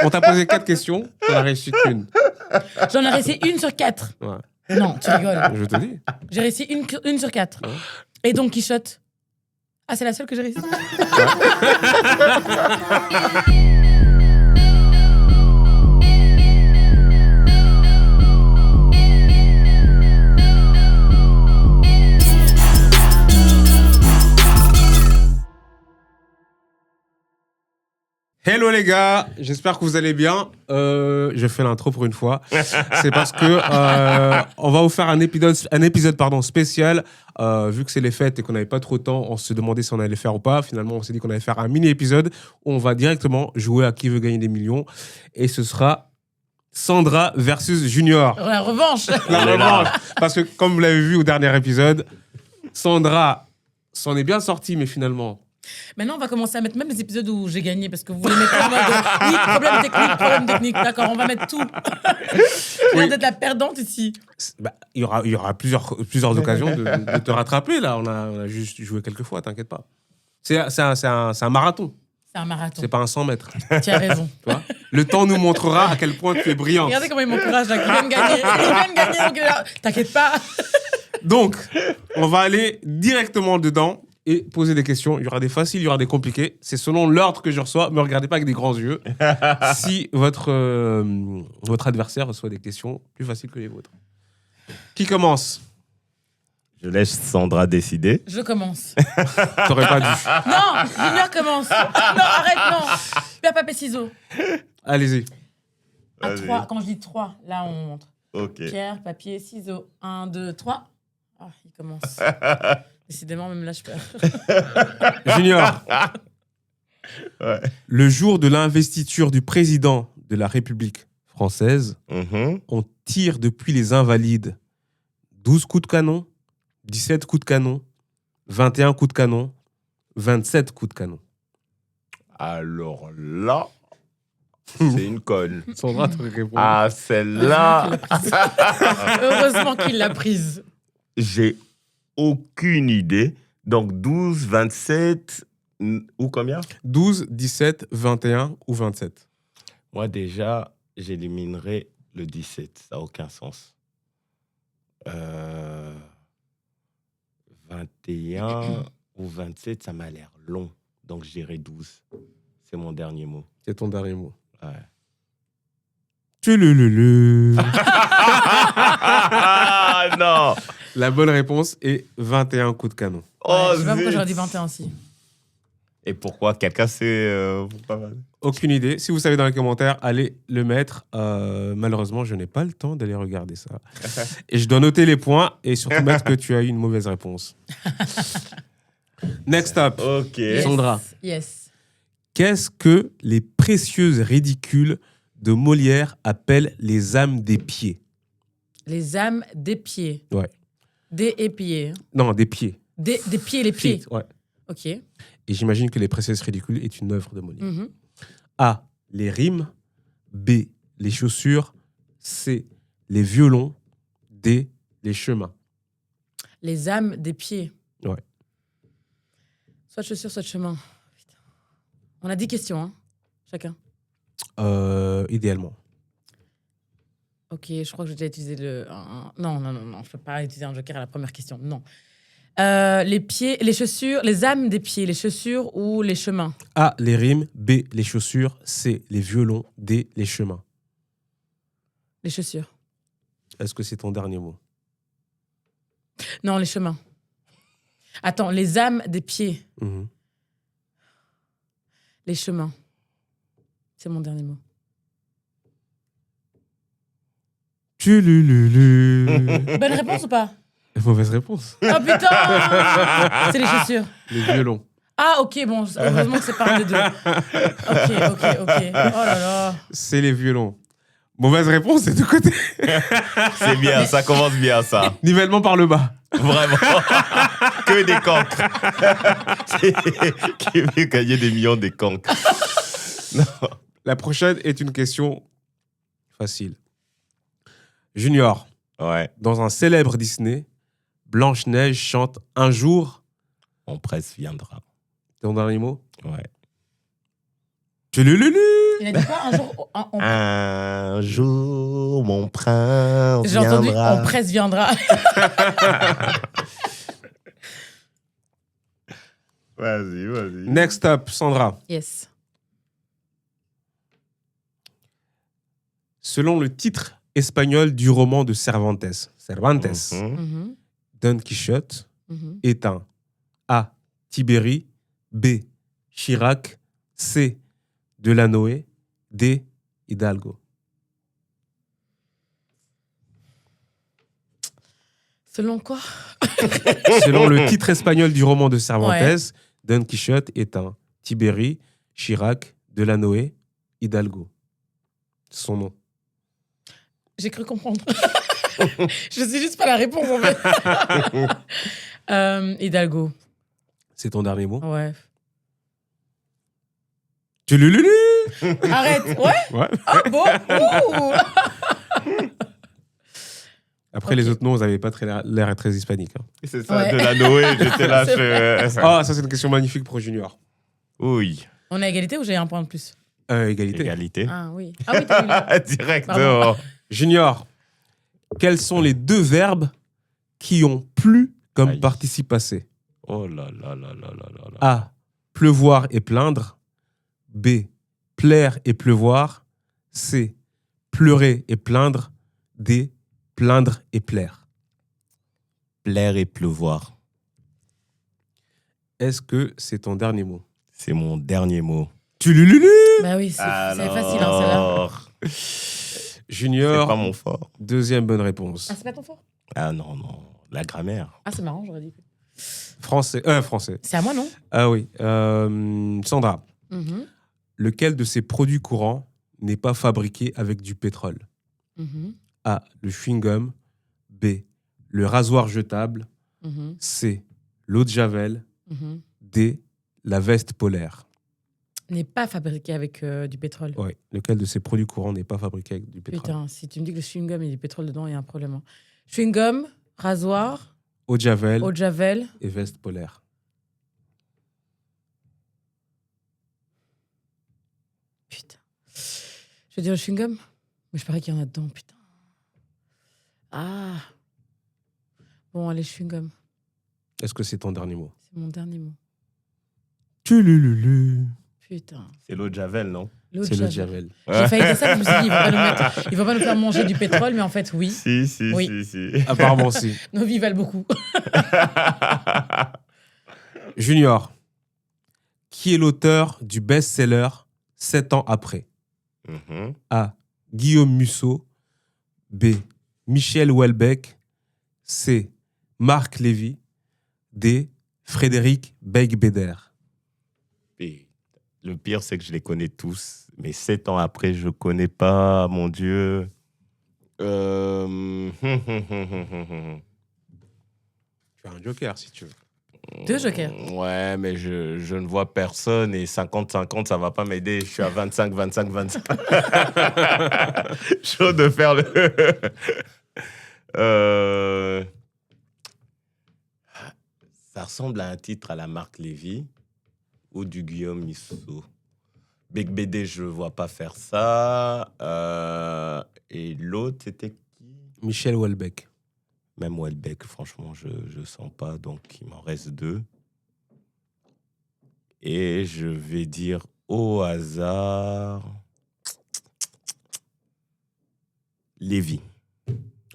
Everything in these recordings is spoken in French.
On t'a posé 4 questions, t'en as réussi qu'une. J'en ai réussi 1 sur 4. Ouais. Non, tu rigoles. Je te dis. J'ai réussi une sur 4. Ouais. Et Don Quichotte. Ah, c'est la seule que j'ai réussi. Hello les gars, j'espère que vous allez bien. Je fais l'intro pour une fois. C'est parce que on va vous faire un épisode spécial. Vu que c'est les fêtes et qu'on n'avait pas trop de temps, on se demandait si on allait le faire ou pas. Finalement, on s'est dit qu'on allait faire un mini-épisode où on va directement jouer à qui veut gagner des millions. Et ce sera Sandra versus Junior. La revanche. La revanche. Parce que comme vous l'avez vu au dernier épisode, Sandra s'en est bien sortie, mais finalement... Maintenant, on va commencer à mettre même les épisodes où j'ai gagné parce que vous voulez mettre en mode oui, problème technique. D'accord, on va mettre tout. J'ai l'air d'être la perdante ici. Bah, il y aura plusieurs occasions de te rattraper. Là, on a juste joué quelques fois, t'inquiète pas. C'est un marathon. C'est un marathon. C'est pas un 100 mètres. Tu as raison. Tu vois, le temps nous montrera à quel point tu es brillante. Regardez comment il m'encourage là, qu'il vient de gagner. Il vient de gagner, donc t'inquiète pas. Donc, on va aller directement dedans et poser des questions. Il y aura des faciles, il y aura des compliqués. C'est selon l'ordre que je reçois. Ne me regardez pas avec des grands yeux. Si votre adversaire reçoit des questions plus faciles que les vôtres. Qui commence ? Je laisse Sandra décider. Je commence. T'aurais pas dû. Non, Junior commence. Non, arrête, non. Pierre, papier, ciseaux. Allez-y. À Vas-y. 3, quand je dis 3, là on montre. Ok. Pierre, papier, ciseaux. 1, 2, 3. Ah, il commence. Décidément, même là, je perds. Junior. Ouais. Le jour de l'investiture du président de la République française, on tire depuis les Invalides 12 coups de canon, 17 coups de canon, 21 coups de canon, 27 coups de canon. Alors là, c'est une conne. Sandra, tu réponds. Ah, celle-là, Heureusement qu'il l'a prise. j'ai aucune idée. Donc 12, 27 ou combien ? 12, 17, 21 ou 27. Moi déjà, j'éliminerai le 17. Ça n'a aucun sens. 21 ou 27, ça m'a l'air long. Donc je dirais 12. C'est mon dernier mot. C'est ton dernier mot. Ouais. Ah non. La bonne réponse est 21 coups de canon. Oh, Je sais pas pourquoi zut. j'aurais dit 21 aussi. Et pourquoi ? Quelqu'un sait pas mal. Aucune idée. Si vous savez dans les commentaires, allez le mettre. Malheureusement, je n'ai pas le temps d'aller regarder ça. Et je dois noter les points et surtout mettre que tu as eu une mauvaise réponse. Next up. Ok. Yes. Sandra. Yes. Qu'est-ce que les précieuses ridicules de Molière appellent les âmes des pieds ? Les âmes des pieds. Ouais. Des et pieds. Non, des pieds. Des pieds, les pieds. Ouais. Ok. Et j'imagine que les précieuses ridicules est une œuvre de Molière. Mhm. A. Les rimes. B. Les chaussures. C. Les violons. D. Les chemins. Les âmes des pieds. Ouais. Soit de chaussures, soit de chemin. Putain. On a 10 questions, hein, chacun. Idéalement. Ok, je crois que j'ai déjà utilisé le... Non, je peux pas utiliser un joker à la première question. Non. Les pieds, les chaussures, les âmes des pieds, les chaussures ou les chemins. A. Les rimes. B. Les chaussures. C. Les violons. D. Les chemins. Les chaussures. Est-ce que c'est ton dernier mot ? Non, les chemins. Attends, les âmes des pieds, Mhm. les chemins. C'est mon dernier mot. Bonne réponse ou pas? Mauvaise réponse. Oh putain! C'est les chaussures. Les violons. Ah ok, bon, heureusement que c'est pas un des deux. Ok. Oh là là. C'est les violons. Mauvaise réponse des deux côtés. C'est bien, ça commence bien, ça. Nivellement par le bas. Vraiment. Que des cancres. Qui veut gagner des millions des cancres. Non. La prochaine est une question facile. Junior, Ouais. dans un célèbre Disney, Blanche-Neige chante « Un jour Mon presse viendra. ». Ton dernier mot ? Ouais. Tchulululu. Il a dit quoi un jour Un jour, mon prince J'ai entendu viendra. on presse viendra. Vas-y. Next up, Sandra. Yes. Selon le titre espagnol du roman de Cervantes, Mhm. Don Quichotte est un A. Tibéri, B. Chirac, C. Delanoë, D. Hidalgo. Selon quoi? Selon le titre espagnol du roman de Cervantes, Don Quichotte est un Tibéri, Chirac, Delanoë, Hidalgo. Son nom. J'ai cru comprendre. Je sais juste pas la réponse en fait. Hidalgo. C'est ton dernier mot? Ouais. Tulululu. Arrête. Ouais. Ouais. Ah bon. Ouh. Après, les autres noms, vous n'avez pas l'air très hispanique. Hein. C'est ça, Ouais. de la Noé, j'étais là. C'est Ah, ça, c'est une question magnifique pour Junior. Oui. On est à égalité ou j'ai un point de plus? Égalité. Égalité. Ah oui. Ah oui, t'as eu là. Direct Pardon. dehors. Junior, quels sont les deux verbes qui ont plu comme Aïe. participe passé? Oh là là là là là là là. A. Pleuvoir et plaindre. B. Plaire et pleuvoir. C. Pleurer et plaindre. D. Plaindre et plaire. Plaire et pleuvoir. Est-ce que c'est ton dernier mot? C'est mon dernier mot. Tulululu. Bah oui, c'est facile hein, celle-là. C'est Junior, pas mon fort. deuxième bonne réponse. Ah, c'est pas ton fort? Ah non. La grammaire. Ah, c'est marrant, j'aurais dit. Français. C'est à moi, non? Ah oui. Sandra, Mhm. lequel de ces produits courants n'est pas fabriqué avec du pétrole? Mhm. A. Le chewing-gum. B. Le rasoir jetable. Mhm. C. L'eau de Javel. Mhm. D. La veste polaire. N'est pas fabriqué avec du pétrole. Oui. Lequel de ces produits courants n'est pas fabriqué avec du pétrole? Putain, si tu me dis que le chewing-gum et du pétrole dedans, il y a un problème. Hein. Chewing-gum, rasoir, Eau de Javel eau de javel. et veste polaire. Putain. Je vais dire le chewing-gum, mais je parie qu'il y en a dedans, putain. Ah. Bon, allez, chewing-gum. Est-ce que c'est ton dernier mot? C'est mon dernier mot. Tulululu. Putain. C'est l'eau de Javel, non? L'eau de C'est l'eau de javel. Javel. J'ai failli dire ça, je me suis dit, il va pas nous faire manger du pétrole, mais en fait, oui. Si. Oui. Apparemment, si. Nos vies valent beaucoup. Junior, qui est l'auteur du best-seller 7 ans après? Mhm. A. Guillaume Musso. B. Michel Houellebecq. C. Marc Lévy. D. Frédéric Beigbeder. Et le pire, c'est que je les connais tous. Mais 7 ans après, je connais pas, mon Dieu. Tu as un joker, si tu veux. 2 jokers. Ouais, mais je ne vois personne et 50-50, ça va pas m'aider. Je suis à 25-25-25. Chaud de faire le... Ça ressemble à un titre à la Marc Lévy ou du Guillaume Musso. Beigbeder, je ne vois pas faire ça. Et l'autre, c'était qui? Michel Houellebecq. Même Houellebecq, franchement, je ne sens pas. Donc, il m'en reste 2. Et je vais dire au hasard... Lévy.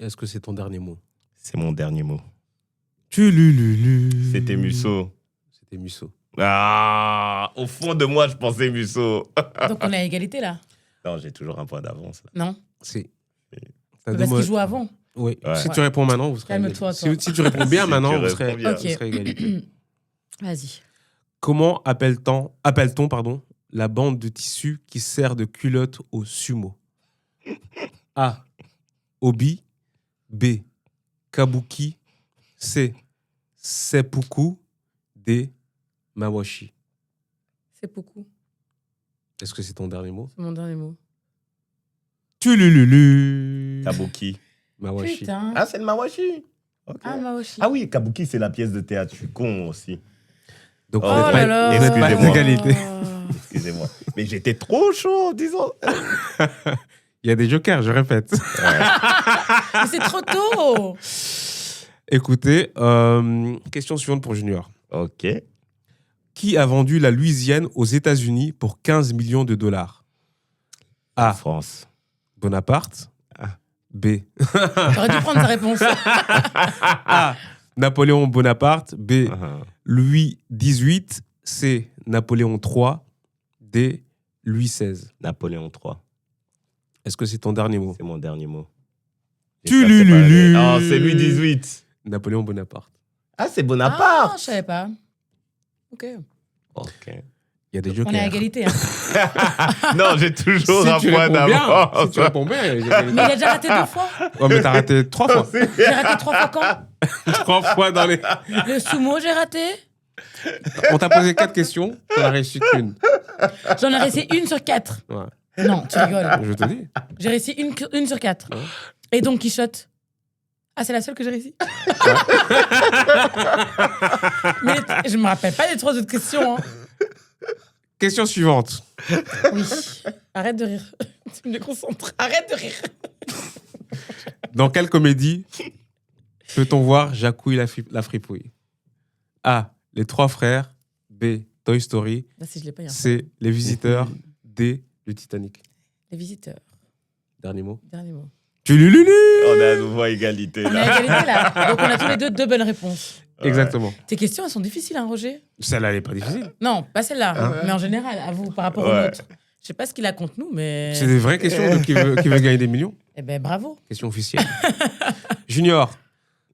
Est-ce que c'est ton dernier mot? C'est mon dernier mot. Tulululu. C'était Musso. C'était Musso. Ah, au fond de moi, je pensais Musso. Donc, on est à égalité, là? Non, j'ai toujours un point d'avance. Là. Non? Si. Parce qu'il joue avant. Oui. Ouais. Si tu réponds maintenant, vous serez Calme-toi, égalité. toi. Si tu réponds bien Si maintenant, tu vous serez, réponds bien. vous serez égalité. Vas-y. Comment appelle-t-on la bande de tissu qui sert de culotte au sumo? A. Obi. B. Kabuki. C. Seppuku. D. Mawashi. C'est beaucoup. Est-ce que c'est ton dernier mot? C'est mon dernier mot. Tulululu. Kabuki. Mawashi. Putain. Ah, c'est le Mawashi. Ok. Ah, Mawashi. Ah oui, Kabuki, c'est la pièce de théâtre. Je suis con aussi. Donc, Oh vous n'êtes Oh pas, là là. vous n'êtes pas Excusez-moi. égalité. Excusez-moi. Mais j'étais trop chaud, disons. Il y a des jokers, je répète. Mais c'est trop tôt. Écoutez, question suivante pour Junior. Ok. Qui a vendu la Louisiane aux États-Unis pour 15 millions de dollars? A. France. Bonaparte. B. J'aurais dû prendre sa réponse. A. Napoléon Bonaparte. B. Louis XVIII. C. Napoléon III. D. Louis XVI. Napoléon III. Est-ce que c'est ton dernier mot? C'est mon dernier mot. Tulululu. Oh, c'est Louis XVIII. Napoléon Bonaparte. Ah, c'est Ah, Bonaparte. je savais pas. Ok. Ok. Il y a des On jokers. est à égalité. Hein. Non, j'ai toujours Si un tu point réponds bien, d'avance. si tu réponds bien, il y a Mais il a déjà raté 2 fois. Ouais, mais t'as raté 3 fois. J'ai raté 3 fois quand? 3 fois dans les... Le sumo, j'ai raté. On t'a posé 4 questions, t'en as réussi qu'une. J'en ai réussi 1 sur 4. Ouais. Non, tu rigoles. Je te dis. J'ai réussi 1 sur 4. Ouais. Et Don Quichotte. Ah, c'est la seule que j'ai réussi. Mais je me rappelle pas des 3 autres questions. Hein. Question suivante. Oui. Arrête de rire. Tu me déconcentres. Arrête de rire. Dans quelle comédie peut-on voir Jacouille la fripouille? A. Les Trois Frères. B. Toy Story. Là, si je l'ai pas, il y a un- C. Les Visiteurs. D. Le Titanic. Les visiteurs. Dernier mot. Dernier mot. Tulululu. On est à nouveau à égalité. On est Là. à égalité là. Donc on a tous les deux bonnes réponses. Exactement. Tes questions, elles sont difficiles, hein, Roger? Celle-là, elle est pas difficile. Non, pas celle-là. Mais en général, à vous, par rapport aux Ouais. nôtres. Je sais pas ce qu'il a contre nous, mais. C'est des vraies questions de qui veut gagner des millions. Eh ben, bravo. Question officielle. Junior,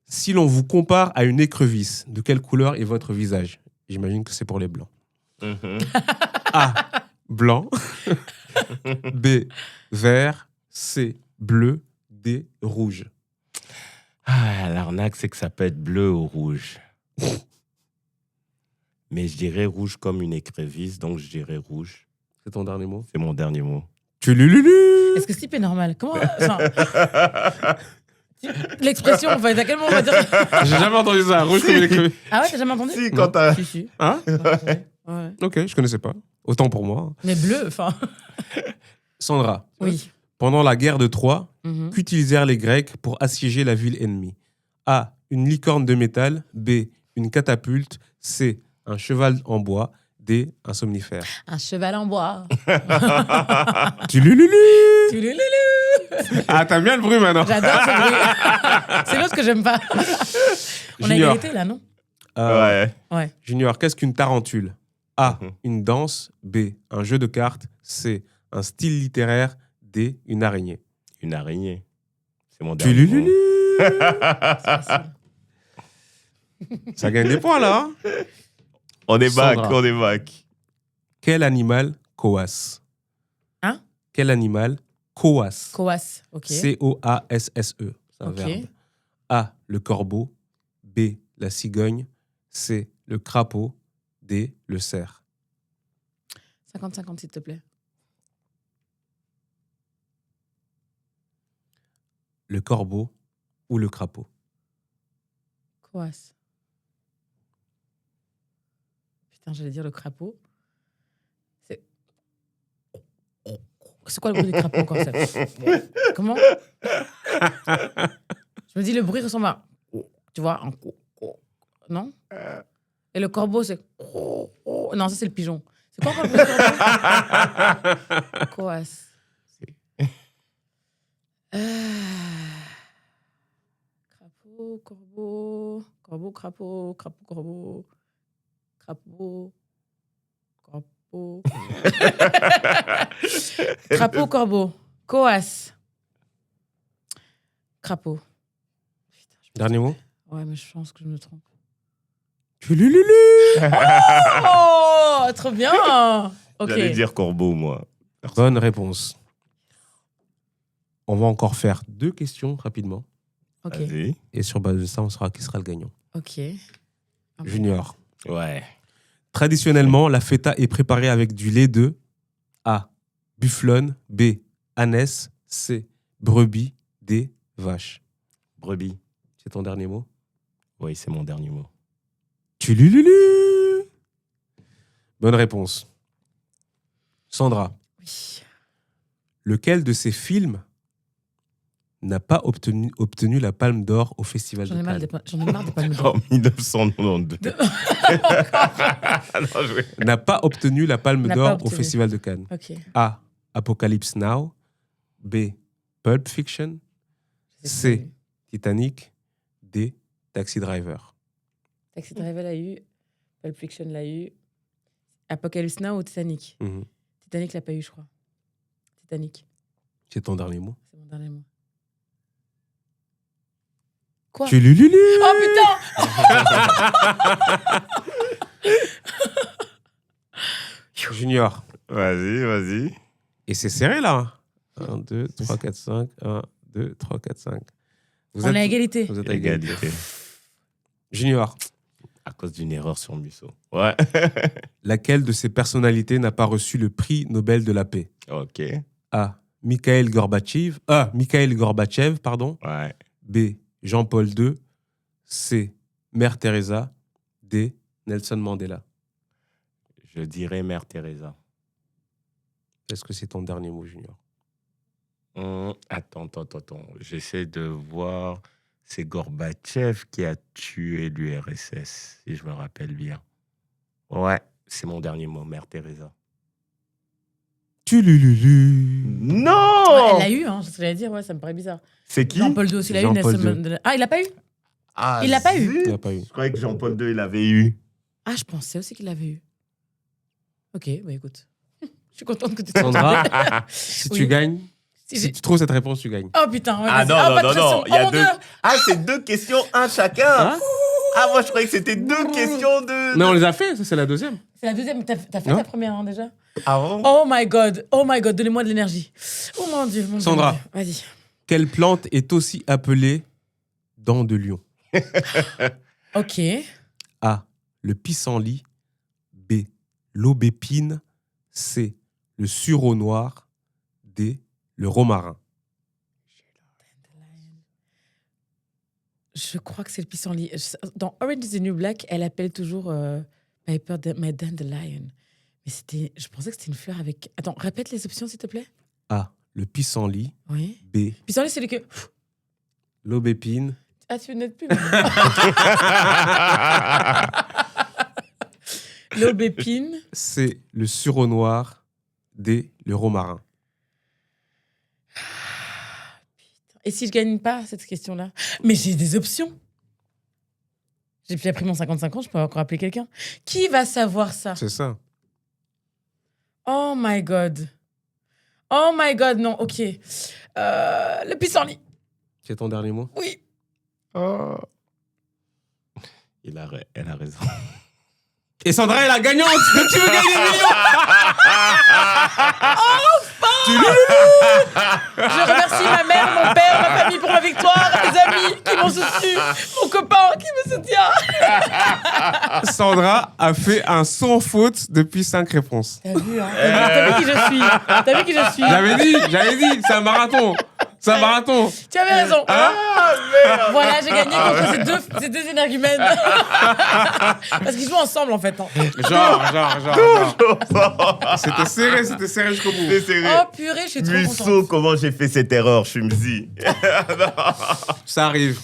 si l'on vous compare à une écrevisse, de quelle couleur est votre visage? J'imagine que c'est pour les blancs. Mhm. A. Blanc. B. Vert. C. Bleu. D. Rouge. Ah, l'arnaque, c'est que ça peut être bleu ou rouge. Mais je dirais rouge comme une écrévisse, donc je dirais rouge. C'est ton dernier mot? C'est mon dernier mot. Tulululu. Est-ce que ce type est normal? Comment. Enfin, l'expression, en fait, à quel moment on va dire. J'ai jamais entendu ça. Rouge comme une écrevisse. Ah ouais, t'as jamais entendu? Si, quand t'as... Si, si. Hein? Ouais. Ok, je connaissais pas. Autant pour moi. Mais bleu, enfin. Sandra, Oui. pendant la guerre de Troie, Mhm. qu'utilisèrent les Grecs pour assiéger la ville ennemie? A. Une licorne de métal. B. Une catapulte. C. Un cheval en bois. D. Un somnifère. Un cheval en bois. Tulululu. Tulululu. Ah, t'aimes bien le bruit maintenant. J'adore ce bruit. C'est l'autre que j'aime pas. On a Junior. égalité là, non? Ouais. Ouais. Junior, qu'est-ce qu'une tarentule? A. Mhm. Une danse. B. Un jeu de cartes. C. Un style littéraire. D. Une araignée. Une araignée. C'est mon dernier mot. Tulululu. C'est facile. Ça gagne des points là. Hein. On est back, Sandra. on est back. Quel animal coasse? Hein? Quel animal coasse? Coas. Ok. C-O-A-S-S-E. C'est un Ok. verbe. A. Le corbeau. B. La cigogne. C. Le crapaud. D. Le cerf. 50-50, s'il te plaît. Le corbeau ou le crapaud? Coas. Putain, j'allais dire le crapaud. C'est quoi le bruit des crapauds encore ça? Comment? Je me dis, le bruit ressemble à. Tu vois? Non? Et le corbeau, c'est. Non, ça, c'est le pigeon. C'est quoi encore le bruit du corbeau? Coas. Crapaud, corbeau. Corbeau, crapaud. Crapaud, corbeau. Crapaud. Corbeau. Crapaud, corbeau. Coas. Crapaud. Putain, je pense Dernier mot? Ouais, mais je pense que je me trompe. Tulululu. Oh, trop bien. Ok. J'allais dire corbeau, moi. Bonne réponse. On va encore faire 2 questions rapidement. Ok. Vas-y. Et sur base de ça, on saura qui sera le gagnant. Ok. Ah bon. Junior. Ouais. Traditionnellement, la feta est préparée avec du lait de A. Bufflonne. B. Ânesse. C. Brebis. D. Vache. Brebis. C'est ton dernier mot? Oui, c'est mon dernier mot. Tulululu. Bonne réponse. Sandra, Oui. lequel de ces films n'a pas obtenu la Palme d'Or au Festival J'en de ai marre Cannes? des palmes En d'or. 1992. Non, N'a pas obtenu la Palme N'a pas d'Or au obtenu. Festival de Cannes. Ok. A. Apocalypse Now. B. Pulp Fiction. C. Titanic. D. Taxi Driver. Taxi Driver l'a eu. Pulp Fiction l'a eu. Apocalypse Now ou Titanic? Mhm. Titanic l'a pas eu, je crois. Titanic. C'est ton dernier mot. C'est mon dernier mot. Quoi? Tu lululu. Oh putain! Junior. Vas-y. Et c'est serré là. 1, 2, 3, 4, 5. 1, 2, 3, 4, 5. On est à égalité. Vous êtes à égalité. Égalité. Junior. À cause d'une erreur sur Musso. Ouais. Laquelle de ces personnalités n'a pas reçu le prix Nobel de la paix? Ok. A. Mikhail Gorbatchev. Pardon. Ouais. B. Jean-Paul II. C. Mère Teresa. D. Nelson Mandela. Je dirais Mère Teresa. Est-ce que c'est ton dernier mot, Junior? Attends. J'essaie de voir. C'est Gorbatchev qui a tué l'URSS, si je me rappelle bien. Ouais, c'est mon dernier mot, Mère Teresa. Tulululu. Non! Ouais, elle l'a eu, hein, c'est ce que j'allais dire, ouais, ça me paraît bizarre. C'est qui? Jean-Paul II aussi l'a eu, Jean-Paul Nelson II. Mandela. Ah, il l'a pas eu? Ah, Il l'a pas eu. zut. Il n'a pas eu. Je croyais que Jean-Paul II, il avait eu. Ah, je pensais aussi qu'il l'avait eu. Ok, bah écoute. Je suis contente que tu Sandra, si Oui. tu gagnes, Si si j'ai- tu trouves cette réponse, tu gagnes. Oh putain, ouais, Ah vas-y. non, Oh, non, pas de non, pression. non. Il y a Oh mon deux. Dieu. Ah, c'est 2 questions, un chacun. Hein? Ah, moi, je croyais que c'était 2 questions de. Mais on les a fait, ça c'est la deuxième. C'est la deuxième, t'as fait Non. ta première hein, déjà? Avant. Oh my god, donnez-moi de l'énergie. Oh mon Dieu, mon Dieu. Sandra. mon Dieu. Vas-y. Quelle plante est aussi appelée dent de lion? Ok. A. Le pissenlit. B. L'aubépine. C. Le sureau noir. D. Le romarin. Je crois que c'est le pissenlit. Dans Orange is the New Black, elle appelle toujours Piper my dandelion. Mais c'était, je pensais que c'était une fleur avec. Attends, répète les options s'il te plaît. A. Le pissenlit. Oui. B. Pissenlit, c'est le que. L'aubépine. Ah, tu n'aides plus. L'aubépine. C. Le sureau noir. D. Le romarin. Et si je gagne pas cette question-là? Mais j'ai des options. J'ai déjà pris mon 55 ans, je peux encore appeler quelqu'un. Qui va savoir ça? C'est ça. Oh my god. Oh my god, non, ok. Le pissenlit. C'est ton dernier mot? Oui. Elle a raison. Et Sandra est la gagnante. Donc tu veux gagner le million. Je remercie ma mère, mon père, ma famille pour ma victoire, mes amis qui m'ont soutenu, mon copain qui me soutient. Sandra a fait un sans faute depuis 5 réponses. T'as vu, hein? T'as vu qui je suis? T'as vu qui je suis? J'avais dit, c'est un marathon. C'est un marathon. Tu avais raison. Ah, merde! Voilà, j'ai gagné contre ces deux énergumènes. Parce qu'ils jouent ensemble, en fait. Hein. Genre. C'était serré jusqu'au bout. C'est serré. Oh purée, je suis trop Musso, contente. comment j'ai fait cette erreur, Shumzi? Ça arrive.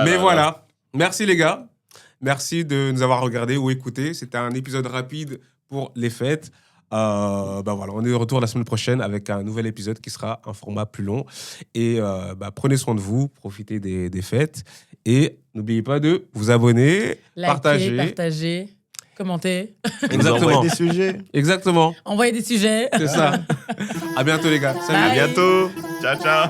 Mais voilà. Merci les gars. Merci de nous avoir regardés ou écoutés. C'était un épisode rapide pour les fêtes. Voilà, on est de retour la semaine prochaine avec un nouvel épisode qui sera un format plus long. Et prenez soin de vous, profitez des fêtes. Et n'oubliez pas de vous abonner, Likez, partager. partager, commenter, Et nous envoyer des sujets. Exactement, envoyer des sujets. c'est ça. À bientôt les gars. Salut. À bientôt. Ciao, ciao.